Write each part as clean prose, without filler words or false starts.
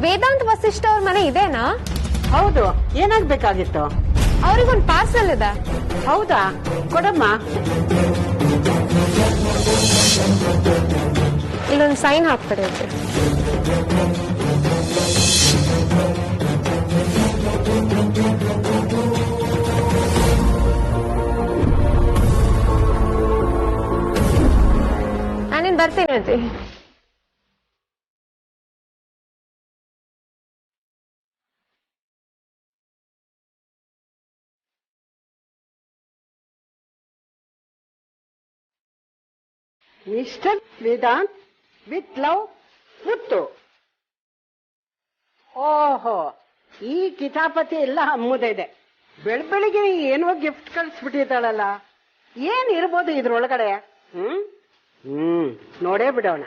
ವೇದಾಂತ್ ವಸಿಷ್ಠ ಅವ್ರ ಮನೆ ಇದೇನಾ? ಹೌದು. ಏನಾಗ್ಬೇಕಾಗಿತ್ತು? ಅವ್ರಿಗೊಂದು ಪಾರ್ಸಲ್ ಇದೆ. ಹೌದಾ? ಕೊಡಮ್ಮ. ಇಲ್ಲೊಂದು ಸೈನ್ ಹಾಕ್ತಾರೆ ಅವ್ರಿಗೆ. ನಾನೇನ್ ಬರ್ತೀನಿ ಅಜ್ಜಿ. ಮಿಸ್ಟರ್ ವೇದಾಂತ್ ವಿತ್ ಲವ್ ಮುತ್ತು. ಓಹೋ, ಈ ಕಿತಾಪತಿ ಎಲ್ಲ ಅಮ್ಮುದಿದೆ. ಬೆಳಬೆಳಿಗ್ಗೆ ಏನೋ ಗಿಫ್ಟ್ ಕಳಿಸ್ಬಿಟ್ಟಿದ್ದಾಳಲ್ಲ. ಏನಿರ್ಬೋದು ಇದ್ರೊಳಗಡೆ? ನೋಡೇ ಬಿಡೋಣ.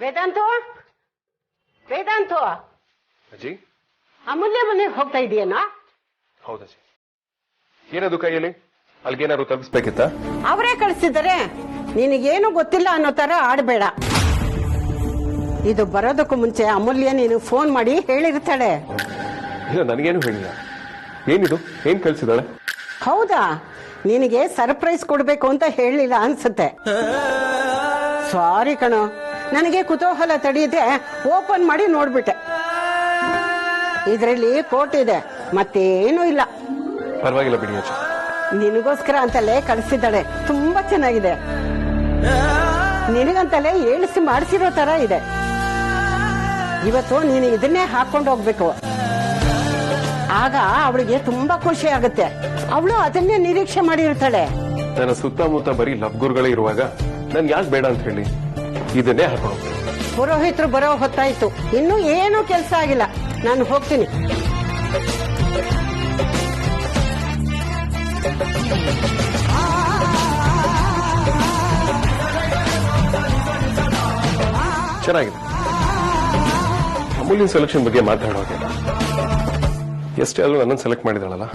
ವೇದಾಂತು, ವೇದಾಂತು, ಅಜ್ಜಿ ಅಮೂಲ್ಯ ಮನೆಗೆ ಹೋಗ್ತಾ ಇದೆಯೇನಾ? ಹೌದಜ್ಜಿ. ಏನದು ಕೈಯಲ್ಲಿ? ಅಲ್ಗೇನಾದ್ರು ತಲುಪಿಸ್ಬೇಕಿತ್ತ? ಅವರೇ ಕಳಿಸಿದ್ದಾರೆ. ನಿನಗೇನು ಗೊತ್ತಿಲ್ಲ ಅನ್ನೋ ತರ ಆಡ್ಬೇಡ. ಇದು ಬರೋದಕ್ಕೂ ಮುಂಚೆ ಅಮೂಲ್ಯ ನೀನು ಫೋನ್ ಮಾಡಿ ಹೇಳಿರ್ತಾಳೆ. ಇಲ್ಲ, ನನಗೇನು ಹೇಳಿಲ್ಲ. ಏನಿದು? ಏನ್ ಕಳ್ಸಿದಾಳೆ? ಹೌದಾ? ನಿನಗೆ ಸರ್ಪ್ರೈಸ್ ಕೊಡ್ಬೇಕು ಅಂತ ಹೇಳಿಲ್ಲ ಅನ್ಸುತ್ತೆ. ಸಾರಿ ಕಣೋ, ನನಗೆ ಕುತೂಹಲ ತಡೆಯದೆ ಓಪನ್ ಮಾಡಿ ನೋಡ್ಬಿಟ್ಟೆ. ಇದರಲ್ಲಿ ಕೋಟ್ ಇದೆ, ಮತ್ತೇನೂ ಇಲ್ಲ. ಪರವಾಗಿಲ್ಲ ಬಿಡಿ ಅಜ್ಜಿ. ನಿನಗೋಸ್ಕರ ಅಂತಲೇ ಕಳಿಸಿದ್ದಾಳೆ. ತುಂಬಾ ಚೆನ್ನಾಗಿದೆ. ನಿನಗಂತಲೇ ಏಳಿಸಿ ಮಾಡಿಸಿರೋ ತರ ಇದೆ. ಇವತ್ತು ನೀನು ಇದನ್ನೇ ಹಾಕೊಂಡು ಹೋಗ್ಬೇಕು. ಆಗ ಅವಳಿಗೆ ತುಂಬಾ ಖುಷಿ ಆಗುತ್ತೆ. ಅವಳು ಅದನ್ನೇ ನಿರೀಕ್ಷೆ ಮಾಡಿರ್ತಾಳೆ. ನನ್ನ ಸುತ್ತಮುತ್ತ ಬರೀ ಲಬ್ಗುರುಗಳೇ ಇರುವಾಗ ನನ್ ಯಾಕೆ ಬೇಡ ಅಂತ ಹೇಳಿ ಇದನ್ನೇ ಹಾಕೊಂಡು. ಪುರೋಹಿತರು ಬರೋ ಹೊತ್ತಾಯ್ತು. ಇನ್ನೂ ಏನೂ ಕೆಲಸ ಆಗಿಲ್ಲ. ನಾನು ಹೋಗ್ತೀನಿ. ಚೆನ್ನಾಗಿದೆ. ಅಮೂಲ್ಯನ್ ಸೆಲೆಕ್ಷನ್ ಬಗ್ಗೆ ಮಾತಾಡೋಕೆ ಎಷ್ಟೇ ಆದ್ರೂ ನನ್ನನ್ನು ಸೆಲೆಕ್ಟ್ ಮಾಡಿದಾಳಲ್ಲ.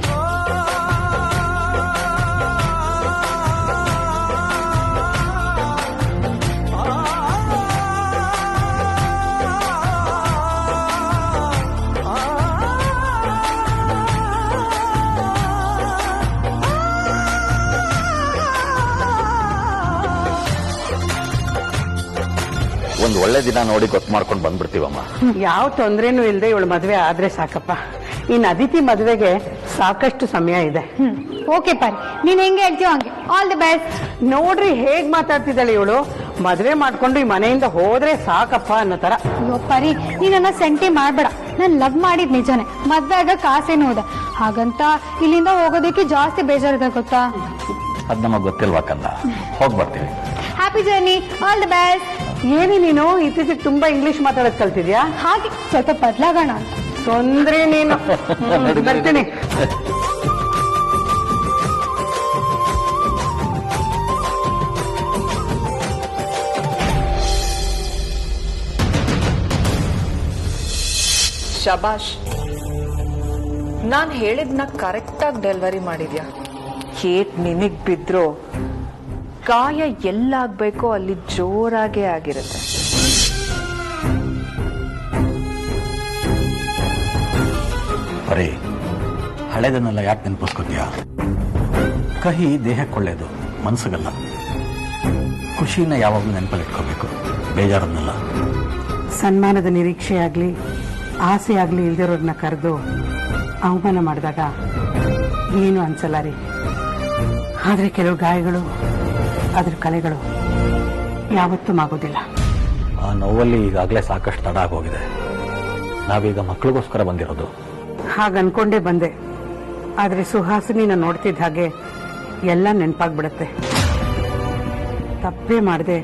ಒಂದು ಒಳ್ಳೆ ದಿನ ನೋಡಿ ಗೊತ್ತು ಮಾಡ್ಕೊಂಡು ಬಂದ್ಬಿಡ್ತೀವಮ್ಮ. ಯಾವ ತೊಂದ್ರೆನೂ ಇಲ್ಲದೆ ಇವಳು ಮದ್ವೆ ಆದ್ರೆ ಸಾಕಪ್ಪ. ಇನ್ ಅದಿತಿ ಮದ್ವೆಗೆ ಸಾಕಷ್ಟು ಸಮಯ ಇದೆ. ಓಕೆ ಪರಿ, ನೀನ್ ಹೆಂಗೆ ಹೇಳ್ತೀವ ಹಂಗೆ. All the best. ನೋಡ್ರಿ ಹೇಗ್ ಮಾತಾಡ್ತಿದ್ದಾಳೆ ಇವಳು. ಮದ್ವೆ ಮಾಡ್ಕೊಂಡು ಈ ಮನೆಯಿಂದ ಹೋದ್ರೆ ಸಾಕಪ್ಪ ಅನ್ನೋ ತರ. ಅಯ್ಯೋ ಪರಿ, ನೀನನ್ನ ಸೆಂಟಿ ಮಾಡ್ಬೇಡ. ನಾನ್ ಲವ್ ಮಾಡಿದ್ ನಿಜಾನೆ. ಮದ್ವೆ ಆಗ ಕಾಸೇನೂ ಇದೆ. ಹಾಗಂತ ಇಲ್ಲಿಂದ ಹೋಗೋದಕ್ಕೆ ಜಾಸ್ತಿ ಬೇಜಾರಿದೆ ಗೊತ್ತಾ. ಅದ್ ನಮಗ್ ಗೊತ್ತಿಲ್ವಾ ಕಂದ. ಹೋಗ್ ಬರ್ತೀವಿ. Happy journey. All the best. ಏನಿ ನೀನು ಇತ್ತೀಚೆಗೆ ತುಂಬಾ ಇಂಗ್ಲಿಷ್ ಮಾತಾಡೋದ್ ಕಲ್ತಿದ್ಯಾ? ಹಾಗೆ ಸ್ವಲ್ಪ ಬದಲಾಗೋಣ ಅಂತ. ತೊಂದ್ರೆ ನೀನು. ಬರ್ತೀನಿ. ಶಬಾಷ್, ನಾನ್ ಹೇಳಿದ್ನ ಕರೆಕ್ಟ್ ಆಗಿ ಡೆಲಿವರಿ ಮಾಡಿದ್ಯಾ. ಕೇಟ್ ನಿನಗ್ ಬಿದ್ರು ಗಾಯ ಎಲ್ಲಾಗ್ಬೇಕೋ ಅಲ್ಲಿ ಜೋರಾಗೆ ಆಗಿರುತ್ತೆ. ಬರೀ ಹಳೆದನ್ನೆಲ್ಲ ಯಾಕೆ ನೆನಪಿಸ್ಕೊತೀಯ? ಕಹಿ ದೇಹಕ್ಕೊಳ್ಳೇದು, ಮನಸ್ಸಿಗಲ್ಲ. ಖುಷಿನ ಯಾವಾಗಲೂ ನೆನಪಲ್ಲಿ ಇಟ್ಕೋಬೇಕು, ಬೇಜಾರನ್ನೆಲ್ಲ. ಸನ್ಮಾನದ ನಿರೀಕ್ಷೆ ಆಗ್ಲಿ ಆಸೆ ಆಗ್ಲಿ ಇಲ್ದಿರೋರ್ನ ಕರೆದು ಅವಮಾನ ಮಾಡಿದಾಗ ಏನು ಅನ್ಸಲ್ಲ ರೀ. ಆದ್ರೆ ಕೆಲವು ಗಾಯಗಳು, ಅದ್ರ ಕಲೆಗಳು ಯಾವತ್ತೂ ಆಗೋದಿಲ್ಲ. ಆ ನೋವಲ್ಲಿ ಈಗಾಗಲೇ ಸಾಕಷ್ಟು ತಡ ಆಗೋಗಿದೆ. ನಾವೀಗ ಮಕ್ಕಳಿಗೋಸ್ಕರ ಬಂದಿರೋದು. ಹಾಗನ್ಕೊಂಡೇ ಬಂದೆ. ಆದ್ರೆ ಸುಹಾಸಿನಿನ ನೋಡ್ತಿದ್ದ ಹಾಗೆ ಎಲ್ಲ ನೆನಪಾಗ್ಬಿಡತ್ತೆ. ತಪ್ಪೇ ಮಾಡದೆ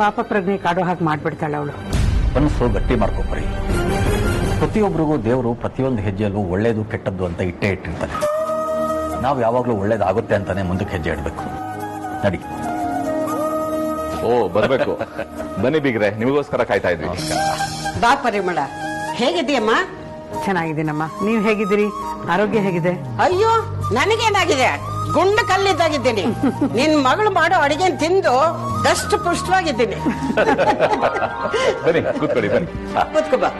ಪಾಪ ಪ್ರಜ್ಞೆ ಕಾಡೋ ಹಾಗೆ ಮಾಡ್ಬಿಡ್ತಾಳೆ ಅವಳು. ಮನಸ್ಸು ಗಟ್ಟಿ ಮಾಡ್ಕೊಬರಿ. ಪ್ರತಿಯೊಬ್ಬರಿಗೂ ದೇವರು ಪ್ರತಿಯೊಂದು ಹೆಜ್ಜೆಯಲ್ಲೂ ಒಳ್ಳೇದು ಕೆಟ್ಟದ್ದು ಅಂತ ಇಟ್ಟೇ ಇಟ್ಟಿರ್ತಾನೆ. ನಾವು ಯಾವಾಗಲೂ ಒಳ್ಳೇದಾಗುತ್ತೆ ಅಂತಾನೆ ಮುಂದಕ್ಕೆ ಹೆಜ್ಜೆ ಇಡಬೇಕು. ನಡಿ. ಓ, ಬರ್ಬೇಕು. ಬನ್ನಿ ಬೀಗ್ರೆ, ನಿಮಗೋಸ್ಕರ ಕಾಯ್ತಾ ಇದ್ವಿ. ಬಾ ಪರಿಮಳ, ಹೇಗಿದೆಯಮ್ಮ? ಚೆನ್ನಾಗಿದ್ದೀನಮ್ಮ. ನೀವ್ ಹೇಗಿದ್ದೀರಿ? ಆರೋಗ್ಯ ಹೇಗಿದೆ? ಅಯ್ಯೋ, ನನಗೇನಾಗಿದೆ? ಗುಂಡು ಕಲ್ಲಿದ್ದಾಗಿದ್ದೀನಿ. ನಿನ್ ಮಗಳು ಮಾಡೋ ಅಡಿಗೆ ತಿಂದು ದಷ್ಟು ಪುಷ್ಟವಾಗಿದ್ದೀನಿ. ಬನ್ನಿ ಕೂತ್ಕೊಳ್ಳಿ, ಬನ್ನಿ. ಕೂತ್ಕೋ ಬಾ.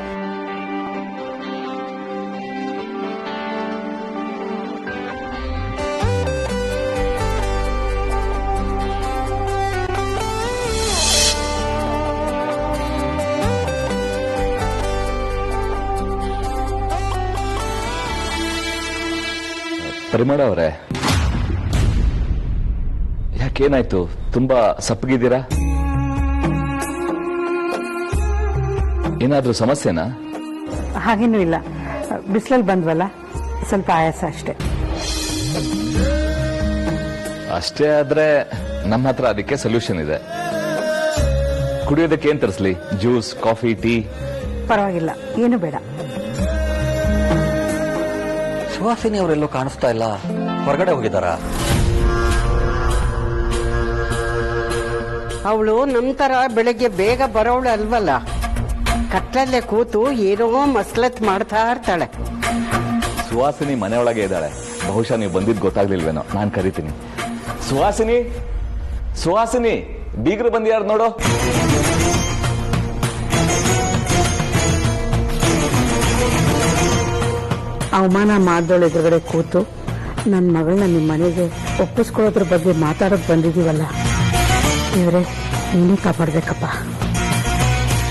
ಪರಿಮಳ ಅವರೇ, ಯಾಕೇನಾಯ್ತು? ತುಂಬಾ ಸಪ್ಪಗಿದ್ದೀರಾ? ಏನಾದ್ರೂ ಸಮಸ್ಯೆನಾ? ಹಾಗೇನೂ ಇಲ್ಲ, ಬಿಸಿಲಲ್ಲಿ ಬಂದ್ವಲ್ಲ, ಸ್ವಲ್ಪ ಆಯಾಸ ಅಷ್ಟೇ. ಅಷ್ಟೇ ಆದ್ರೆ ನಮ್ಮ ಹತ್ರ ಅದಕ್ಕೆ ಸೊಲ್ಯೂಷನ್ ಇದೆ. ಕುಡಿಯೋದಕ್ಕೆ ಏನ್ ತರಿಸ್ಲಿ? Juice, coffee, tea? ಪರವಾಗಿಲ್ಲ, ಏನು ಬೇಡ. ಸುಹಾಸಿನಿ ಅವರೆಲ್ಲೂ ಕಾಣಿಸ್ತಾ ಇಲ್ಲ, ಹೊರಗಡೆ ಹೋಗಿದಾರಾ? ಅವಳು ನಮ್ ತರ ಬೆಳಗ್ಗೆ ಬೇಗ ಬರೋವಳು ಅಲ್ವಲ್ಲ, ಕತ್ಲಲ್ಲೇ ಕೂತು ಏನೋ ಮಸ್ಲತ್ ಮಾಡ್ತಾ ಇರ್ತಾಳೆ. ಸುಹಾಸಿನಿ ಮನೆಯೊಳಗೆ ಇದ್ದಾಳೆ. ಬಹುಶಃ ನೀವು ಬಂದಿದ್ದು ಗೊತ್ತಾಗ್ಲಿಲ್ವೇನೋ, ನಾನು ಕರಿತೀನಿ. ಸುಹಾಸಿನಿ, ಸುಹಾಸಿನಿ, ಬೀಗರು ಬಂದಿಯಾರ ನೋಡು. ಅವಮಾನ ಮಾಡ್ದೋಳು ಎದುರುಗಡೆ ಕೂತು ನನ್ನ ಮಗಳನ್ನ ನಿಮ್ಮ ಮನೆಗೆ ಒಪ್ಪಿಸ್ಕೊಳ್ಳೋದ್ರ ಬಗ್ಗೆ ಮಾತಾಡೋಕ್ ಬಂದಿದೀವಲ್ಲ, ಇವ್ರೆ ನೀನೇ ಕಾಪಾಡ್ಬೇಕಪ್ಪ.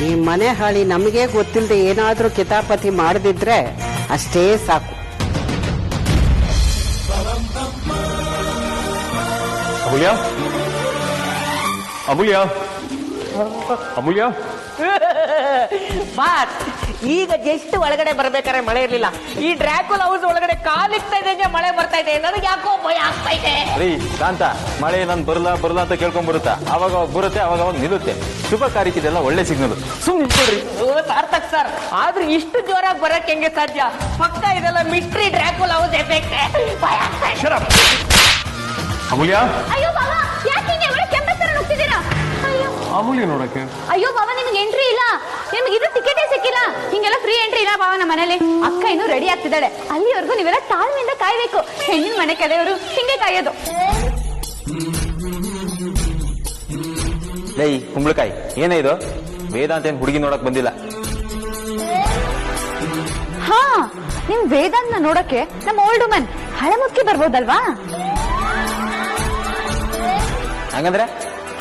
ಈ ಮನೆ ಹಾಳಿ ನಮಗೆ ಗೊತ್ತಿಲ್ಲದೆ ಏನಾದ್ರೂ ಕಿತಾಪತಿ ಮಾಡದಿದ್ರೆ ಅಷ್ಟೇ ಸಾಕು. ಅಮೂಲ್ಯ, ಅಮೂಲ್ಯ, ಅಮೂಲ್ಯ. ಬಾಸ್, ಈಗ ಜಸ್ಟ್ ಒಳಗಡೆ ಬರ್ಬೇಕಾದ್ರೆ ಮಳೆ ಇರ್ಲಿಲ್ಲ. ಈ ಡ್ರ್ಯಾಕುಲ್ ಹೌಸ್ ಒಳಗಡೆ ಕಾಲಿಕ್ತಾ ಇದೆ, ಮಳೆ ಬರ್ತಾ ಇದೆ. ನನಗೆ ಯಾಕೋ ಭಯ ಆಗ್ತಾ ಇದೆ. ರೀ ಶಾಂತ, ಮಳೆ ನಾನು ಬರಲ್ಲ ಅಂತ ಕೇಳ್ಕೊಂಡ್ ಬರುತ್ತಾ? ಅವಾಗ ಬರುತ್ತೆ, ಅವಾಗ ನಿಲ್ಲುತ್ತೆ. ಶುಭ ಕಾರ್ಯಕ್ಕಿದೆಲ್ಲ ಒಳ್ಳೆ ಸಿಗ್ನಲ್. ಸುಮ್ಮನೆ ನಿಂತ್ಕೊಳ್ರಿ. ಸಾರ್ಥಕ್ ಸರ್, ಆದ್ರೂ ಇಷ್ಟು ಜೋರಾಗಿ ಬರಕ್ ಹೆಂಗೆ ಸಾಧ್ಯ? ಪಕ್ಕ ಇದೆಲ್ಲ ಮಿಸ್ಟ್ರಿ ಡ್ರ್ಯಾಕುಲ್ ಹೌಸ್ ಎಫೆಕ್ಟ್. ಭಯ ಆಗ್ತಾ ಇದೆ. ಅಮೂಲ್ಯ, ಅಯ್ಯೋ ಬಾಬಾ, ಯಾಕೆ ಹಿಂಗೆ ಒಳ್ಳೆ ಕೆಂಪಸ್ತರ ನುಗ್ತಿದ್ದೀರಾ? ಅಯ್ಯೋ ಅಮೂಲ್ಯ ನೋಡಕ್ಕೆ. ಅಯ್ಯೋ ಬಾಬಾ, ನಿಮ್ಗೆ ಎಂಟ್ರಿ ಇಲ್ಲ, ನಿಮ್ಗೆ ಇದು ಟಿಕೆಟೇ ಸಿಕ್ಕಿಲ್ಲ. ಹಿಂಗೆಲ್ಲ ಫ್ರೀ ಎಂಟ್ರಿ ಇಲ್ಲ ಬಾಬಾ ನಮ್ಮ ಮನೇಲಿ. ಅಕ್ಕ ಇನ್ನು ರೆಡಿ ಆಗ್ತಿದ್ದಾಳೆ, ಅಲ್ಲಿವರೆಗೂ ನೀವೆಲ್ಲ ತಾಳ್ಮೆಯಿಂದ ಕಾಯ್ಬೇಕು. ಹೆಣ್ಣಿನ ಮನೆ ಕಡೆಯವರು ಹಿಂಗೆ ಕಾಯೋದು. ಲೈ ಕುಂಬಳಕಾಯಿ, ಏನೇ ಇದು? ವೇದಾಂತ ಏನ್ ಹುಡುಗಿ ನೋಡಕ್ ಬಂದಿಲ್ಲ. ಹಾ, ನಿಮ್ ವೇದಾಂತ ನೋಡಕ್ಕೆ ನಮ್ಮ ಓಲ್ಡ್ ವುಮನ್ ಹಳೆಮುಕ್ಕಿ ಬರ್ಬೋದಲ್ವಾ? ಹಂಗಂದ್ರೆ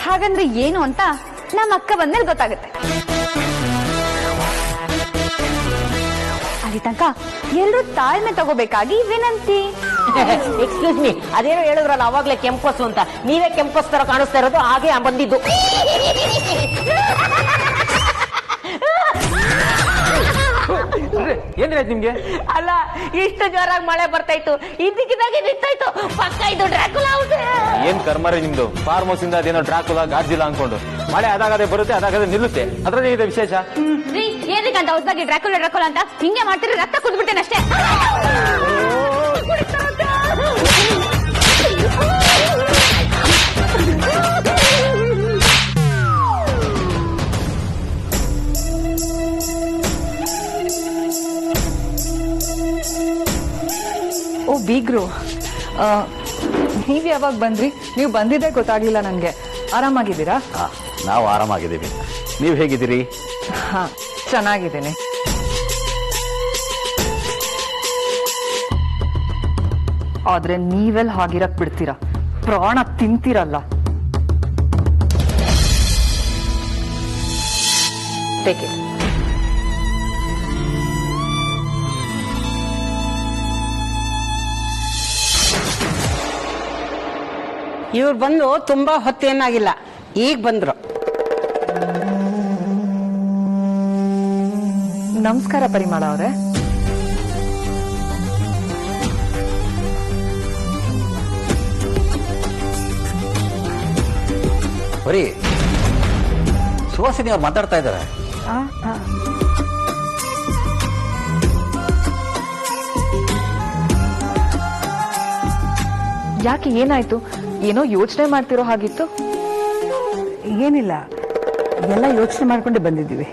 ಹಾಗಂದ್ರೆ ಏನು ಅಂತ ನಮ್ಮ ಅಕ್ಕ ಬಂದ್ಮೇಲೆ ಗೊತ್ತಾಗುತ್ತೆ. ಅಲ್ಲಿ ತನಕ ಎಲ್ರೂ ತಾಳ್ಮೆ ತಗೋಬೇಕಾಗಿ ವಿನಂತಿ. ಎಕ್ಸ್ಕ್ಯೂಸ್ ಮೀ, ಅದೇನೋ ಹೇಳಿದ್ರಲ್ಲ ಅವಾಗ್ಲೇ ಕೆಂಪಸ್ಸು ಅಂತ, ನೀವೇ ಕೆಂಪಸ್ ತರ ಕಾಣಿಸ್ತಾ ಇರೋದು. ಹಾಗೆ ಬಂದಿದ್ದು. ಏನಾಯ್ತು ನಿಮ್ಗೆ? ಅಲ್ಲ, ಇಷ್ಟು ಜೋರಾಗಿ ಮಳೆ ಬರ್ತಾ ಇತ್ತು, ಇದಕ್ಕಿದ್ದಾಗೆ ನಿಂತಾಯ್ತು. ಪಕ್ಕ ಇದು ಡ್ರ್ಯಾಕುಲ್ ಹೌಸ್. ಏನ್ ಕರ್ಮರಿ ನಿಮ್ದು? ಫಾರ್ಮ್ ಹೌಸ್ ಇಂದ ಅದೇನೋ ಡ್ರಾಕುಲಾ ಗಾಡ್ಜಿಲ್ಲ ಅನ್ಕೊಂಡು ಮಳೆ ಅದಾಗದೆ ಬರುತ್ತೆ, ಅದಾಗದೆ ನಿಲ್ಲುತ್ತೆ. ಅದ್ರಲ್ಲಿ ಇದೆ ವಿಶೇಷ. ಏನಕ್ಕೆ ಅಂತ ಹೊಸದಾಗಿ ಡ್ರ್ಯಾಕುಲಾ ಡ್ರ್ಯಾಕುಲಾ ಅಂತ ಹಿಂಗೆ ಮಾಡ್ತಿದ್ರೆ ರಕ್ತ ಕುದ್ಬಿಡ್ತೇನೆ ಅಷ್ಟೇ. ಓ ಬೀಗ್ರು, ನೀವ್ ಯಾವಾಗ ಬಂದ್ರಿ? ನೀವು ಬಂದಿದ್ದೇ ಗೊತ್ತಾಗ್ಲಿಲ್ಲ ನನ್ಗೆ. ಆರಾಮಾಗಿದ್ದೀರಾ? ನಾವು ಆರಾಮಾಗಿದ್ದೀವಿ. ನೀವು ಹೇಗಿದ್ದೀರಿ? ಹಾ, ಚೆನ್ನಾಗಿದ್ದೀನಿ. ಆದ್ರೆ ನೀವೆಲ್ಲ ಹಾಗಿರಕ್ ಬಿಡ್ತೀರಾ? ಪ್ರಾಣ ತಿಂತೀರಲ್ಲ. Take it. ಇವ್ರು ಬಂದು ತುಂಬಾ ಹೊತ್ತೇನಾಗಿಲ್ಲ, ಈಗ ಬಂದ್ರು. ನಮಸ್ಕಾರ ಪರಿಮಳ ಅವರೇ. ಬರೀ ಸುಹಾಸಿನಿ ಅವ್ರು ಮಾತಾಡ್ತಾ ಇದ್ದಾರೆ. ಯಾಕೆ, ಏನಾಯ್ತು? ಏನೋ ಯೋಚನೆ ಮಾಡ್ತಿರೋ ಹಾಗಿತ್ತು. ಏನಿಲ್ಲ, ಎಲ್ಲ ಯೋಚನೆ ಮಾಡ್ಕೊಂಡೆ ಬಂದಿದ್ದೀವಿ.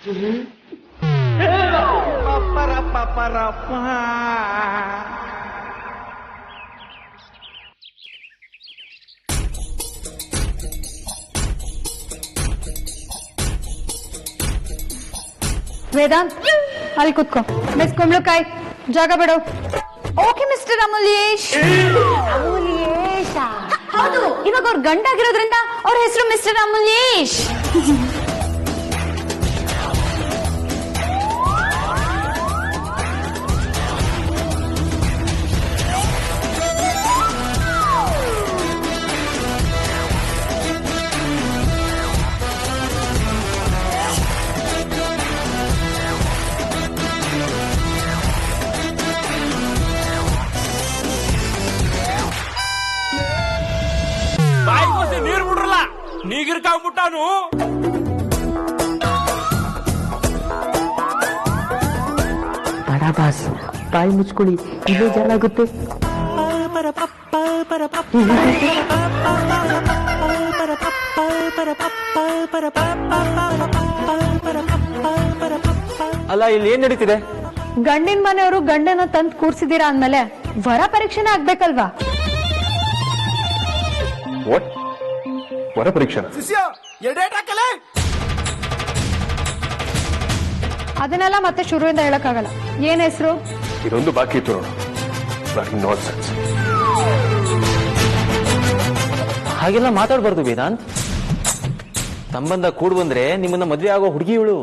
ವೇದಾಂತ್ ಅಲ್ಲಿ ಕುತ್ಕೋ. ಮಿಸ್ ಕುಂಬಳಕಾಯಿ ಜಾಗ ಬಿಡು. Okay mister Amulyesh. ಹೌದು, ಇವಾಗ ಅವ್ರ ಗಂಡಾಗಿರೋದ್ರಿಂದ ಅವ್ರ ಹೆಸರು ಮಿಸ್ಟರ್ ಅಮೂಲ್ಯೇಶ್. ನೀರು ಬಿಡ್ರಲ್ಲ, ನೀಗಿರ್ಕಾಗ್ಬಿಟ್ಟಾನು. ಬಡ ಬಾಸ್, ಬಾಯಿ ಮುಚ್ಕೊಳ್ಳಿ, ಇಲ್ಲೇ ಜಾಲಾಗುತ್ತೆ. ಅಲ್ಲ, ಇಲ್ಲಿ ಏನ್ ನಡೀತಿದೆ? ಗಂಡಿನ ಮನೆಯವರು ಗಂಡನ ತಂದ್ ಕೂರ್ಸಿದೀರಾ ಅಂದ್ಮೇಲೆ ವರ ಪರೀಕ್ಷೆನೇ ಆಗ್ಬೇಕಲ್ವಾ? ವಾಟ್? ವರ ಪರೀಕ್ಷೆ? ಅದನ್ನೆಲ್ಲ ಮತ್ತೆ ಶುರುವಿಂದ ಹೇಳಕ್ಕಾಗಲ್ಲ. ಏನ್ ಹೆಸರು? ಇದೊಂದು ಬಾಕಿ ಇತ್ತು ನೋಡು. ನಾನ್ಸೆನ್ಸ್. ಹಾಗೆಲ್ಲ ಮಾತಾಡ್ಬಾರ್ದು ವೇದಾಂತ್. ಸಂಬಂಧ ಕೂಡ್ ಬಂದ್ರೆ ನಿಮ್ಮನ್ನ ಮದ್ವೆ ಆಗೋ ಹುಡುಗಿ ಇವಳು.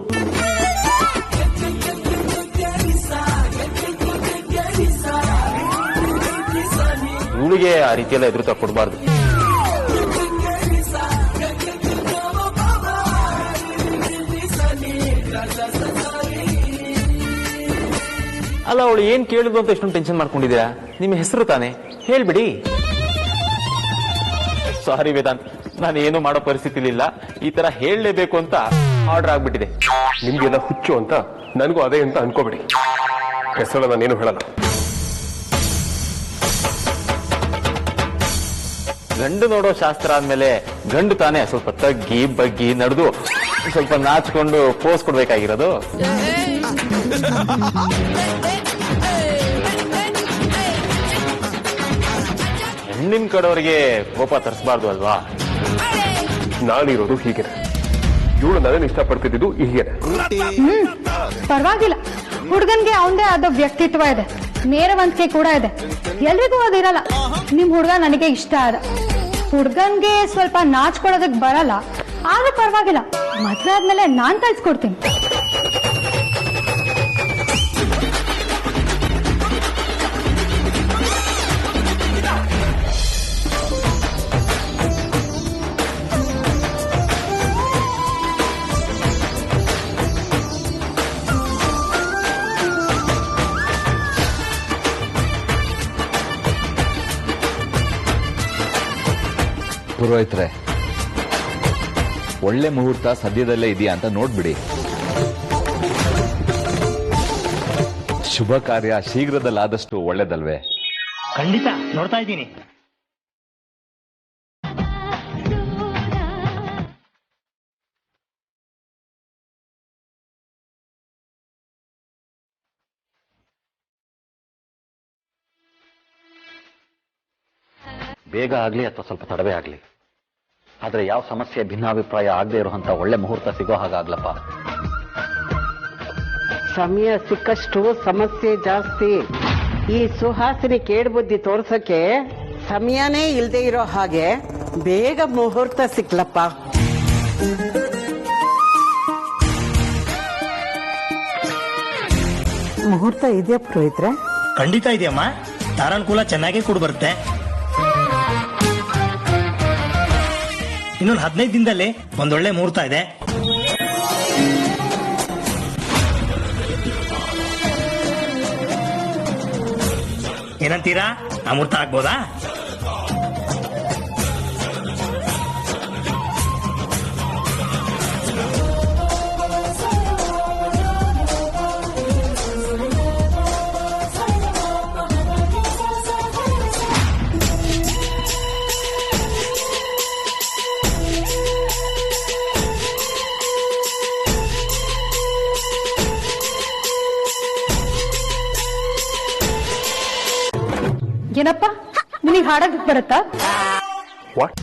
ಇವಳಿಗೆ ಆ ರೀತಿಯೆಲ್ಲ ಎದುರುತ್ತಾ ಕೊಡಬಾರ್ದು. ಅಲ್ಲ, ಅವಳು ಏನ್ ಕೇಳಿದ್ರು ಅಂತ ಎಷ್ಟೊಂದು ಟೆನ್ಷನ್ ಮಾಡ್ಕೊಂಡಿದ್ದೀರಾ? ನಿಮ್ಮ ಹೆಸರು ತಾನೆ, ಹೇಳ್ಬಿಡಿ. ಸಾರಿ ವೇದಾಂತ್, ನಾನು ಏನು ಮಾಡೋ ಪರಿಸ್ಥಿತಿ ಇಲ್ಲ. ಈ ತರ ಹೇಳಲೇಬೇಕು ಅಂತ ಆರ್ಡರ್ ಆಗ್ಬಿಟ್ಟಿದೆ. ನಿಮ್ಗೆಲ್ಲ ಹುಚ್ಚು ಅಂತ ನನಗೂ ಅದೇ ಅಂತ ಅನ್ಕೋಬೇಡಿ. ಹೆಸರು ನಾನೇನು ಹೇಳಲ್ಲ. ಗಂಡು ನೋಡೋ ಶಾಸ್ತ್ರ ಆದ್ಮೇಲೆ ಗಂಡು ತಾನೇ ಸ್ವಲ್ಪ ತಗ್ಗಿ ಬಗ್ಗಿ ನಡೆದು ಸ್ವಲ್ಪ ನಾಚ್ಕೊಂಡು ಪೋಸ್ ಕೊಡ್ಬೇಕಾಗಿರೋದು. ಹೆಣ್ಣಿನ ಕಡೆಯವರಿಗೆ ಕೋಪ ತರಿಸಬಾರ್ದು ಅಲ್ವಾ? ನಾನಿರೋದು ಹೀಗೇನೆ, ಇವಳು ನನ್ನನ್ನು ಇಷ್ಟಪಡ್ತಿದ್ದು ಹೀಗೇನೆ. ಪರವಾಗಿಲ್ಲ, ಹುಡುಗನ್ಗೆ ಅವಂದೇ ಆದ ವ್ಯಕ್ತಿತ್ವ ಇದೆ, ನೇರವಂತಿಕೆ ಕೂಡ ಇದೆ. ಎಲ್ರಿಗೂ ಅದಿರಲ್ಲ. ನಿಮ್ ಹುಡುಗ ನನಗೆ ಇಷ್ಟ ಆದ. ಹುಡುಗನ್ಗೆ ಸ್ವಲ್ಪ ನಾಚ್ಕೊಳ್ಳೋದಕ್ ಬರಲ್ಲ, ಆದ್ರೂ ಪರವಾಗಿಲ್ಲ, ಮದ್ವೆ ಆದ್ಮೇಲೆ ನಾನ್ ಕಳ್ಸ್ಕೊಡ್ತೀನಿ. ಪುರೋಹಿತ್ರೆ, ಒಳ್ಳೆ ಮುಹೂರ್ತ ಸದ್ಯದಲ್ಲೇ ಇದೆಯಾ ಅಂತ ನೋಡ್ಬಿಡಿ. ಶುಭ ಕಾರ್ಯ ಶೀಘ್ರದಲ್ಲಾದಷ್ಟು ಒಳ್ಳೇದಲ್ವೇ? ಖಂಡಿತ ನೋಡ್ತಾ ಇದ್ದೀನಿ. ಬೇಗ ಆಗ್ಲಿ ಅಥವಾ ಸ್ವಲ್ಪ ತಡವೇ ಆಗ್ಲಿ, ಆದ್ರೆ ಯಾವ ಸಮಸ್ಯೆ ಭಿನ್ನಾಭಿಪ್ರಾಯ ಆಗದೆ ಇರುವಂತ ಒಳ್ಳೆ ಮುಹೂರ್ತ ಸಿಗೋ ಹಾಗಾಗ್ಲಪ್ಪ. ಸಮಯ ಸಿಕ್ಕಷ್ಟು ಸಮಸ್ಯೆ ಜಾಸ್ತಿ. ಈ ಸುಹಾಸಿನಿ ಕೇಡ್ಬುದ್ಧಿ ತೋರ್ಸಕ್ಕೆ ಸಮಯನೇ ಇಲ್ದೇ ಇರೋ ಹಾಗೆ ಬೇಗ ಮುಹೂರ್ತ ಸಿಕ್ಲಪ್ಪ. ಮುಹೂರ್ತ ಇದೆಯಾ ಪುರೋಹಿತ್ರೆ? ಖಂಡಿತ ಇದೆಯಮ್ಮ. ತಾರಾನುಕೂಲ ಚೆನ್ನಾಗೇ ಕೂಡ ಬರುತ್ತೆ. ಇನ್ನೊಂದು 15 ದಿನದಲ್ಲಿ ಒಂದೊಳ್ಳೆ ಮುಹೂರ್ತ ಇದೆ. ಏನಂತೀರಾ? ಆ ಮುಹೂರ್ತ ಆಗ್ಬೋದಾ? ಏನಪ್ಪ ನಿನಗೆ ಹಾಡಕ್ ಬರುತ್ತಾ? ವಾಟ್?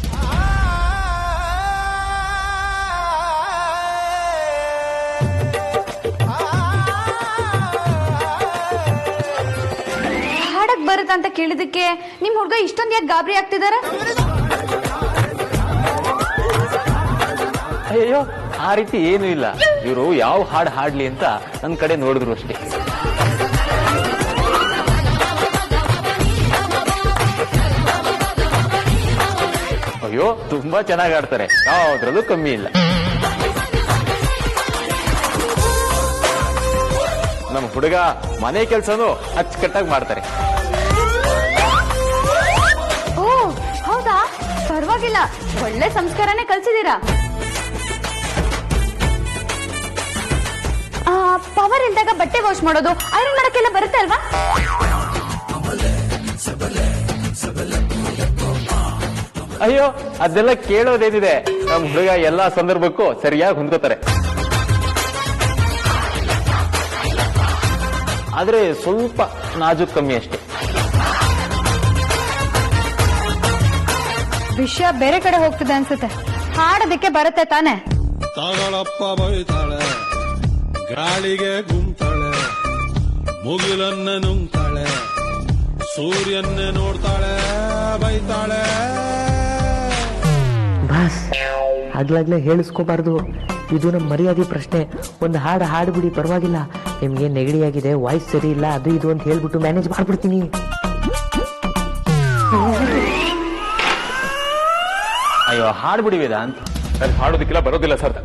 ಹಾಡಕ್ ಬರುತ್ತಾ ಅಂತ ಕೇಳಿದಕ್ಕೆ ನಿಮ್ ಹುಡ್ಗ ಇಷ್ಟೊಂದು ಯಾಕೆ ಗಾಬರಿ ಆಗ್ತಿದಾರ? ಅಯ್ಯೋ ಆ ರೀತಿ ಏನೂ ಇಲ್ಲ. ಇವರು ಯಾವ ಹಾಡು ಹಾಡ್ಲಿ ಅಂತ ನನ್ನ ಕಡೆ ನೋಡಿದ್ರು ಅಷ್ಟೇ. ಅಯ್ಯೋ ತುಂಬಾ ಚೆನ್ನಾಗಿ ಆಡ್ತಾರೆ, ಯಾವ್ದ್ರಲ್ಲೂ ಕಮ್ಮಿ ಇಲ್ಲ. ನಮ್ಮ ಹುಡುಗ ಮನೆ ಕೆಲ್ಸನೂ ಅಚ್ಚುಕಟ್ಟಾಗಿ ಮಾಡ್ತಾರೆ. ಓ ಹೌದಾ? ಪರವಾಗಿಲ್ಲ, ಒಳ್ಳೆ ಸಂಸ್ಕಾರನೇ ಕಲ್ಸಿದೀರಾ. ಪವರ್ ಇಲ್ದಾಗ ಬಟ್ಟೆ ವಾಶ್ ಮಾಡೋದು, ಐರನ್ ಮಾಡಕ್ಕೆಲ್ಲ ಬರುತ್ತೆ ಅಲ್ವಾ? ಅಯ್ಯೋ ಅದೆಲ್ಲ ಕೇಳೋದೇನಿದೆ, ನಮ್ಮ ಹುಡುಗ ಎಲ್ಲಾ ಸಂದರ್ಭಕ್ಕೂ ಸರಿಯಾಗಿ ಹೊಂದ್ಕೋತಾರೆ. ಆದ್ರೆ ಸ್ವಲ್ಪ ನಾಜೂಕ್ ಕಮ್ಮಿ ಅಷ್ಟೇ. ವಿಷಯ ಬೇರೆ ಕಡೆ ಹೋಗ್ತಿದೆ ಅನ್ಸುತ್ತೆ. ಹಾಡೋದಕ್ಕೆ ಬರುತ್ತೆ ತಾನೆ? ತಗಳಪ್ಪ ಬೈತಾಳೆ, ಗಾಳಿಗೆ ಗುಂತಾಳೆ, ಮುಗಿಲನ್ನ ನುಂಗ್ತಾಳೆ, ಸೂರ್ಯನ್ನೇ ನೋಡ್ತಾಳೆ, ಬೈತಾಳೆ. ಬಾಸ್ ಆಗ್ಲಾಗ್ಲೇ ಹೇಳಿಸ್ಕೋಬಾರ್ದು, ಇದು ನಮ್ಮ ಮರ್ಯಾದೆ ಪ್ರಶ್ನೆ. ಒಂದು ಹಾಡು ಹಾಡ್ಬಿಡಿ, ಪರವಾಗಿಲ್ಲ. ನಿಮ್ಗೆ ನೆಗಡಿಯಾಗಿದೆ, ವಾಯ್ಸ್ ಸರಿ ಇಲ್ಲ, ಅದು ಇದು ಅಂತ ಹೇಳ್ಬಿಟ್ಟು ಮ್ಯಾನೇಜ್ ಮಾಡ್ಬಿಡ್ತೀನಿ. ಅಯ್ಯೋ ಹಾಡ್ಬಿಡಿ ವೇದಾಂತ್. ನಾನು ಹಾಡೋದಕ್ಕೆಲ್ಲ ಬರೋದಿಲ್ಲ ಸರ್.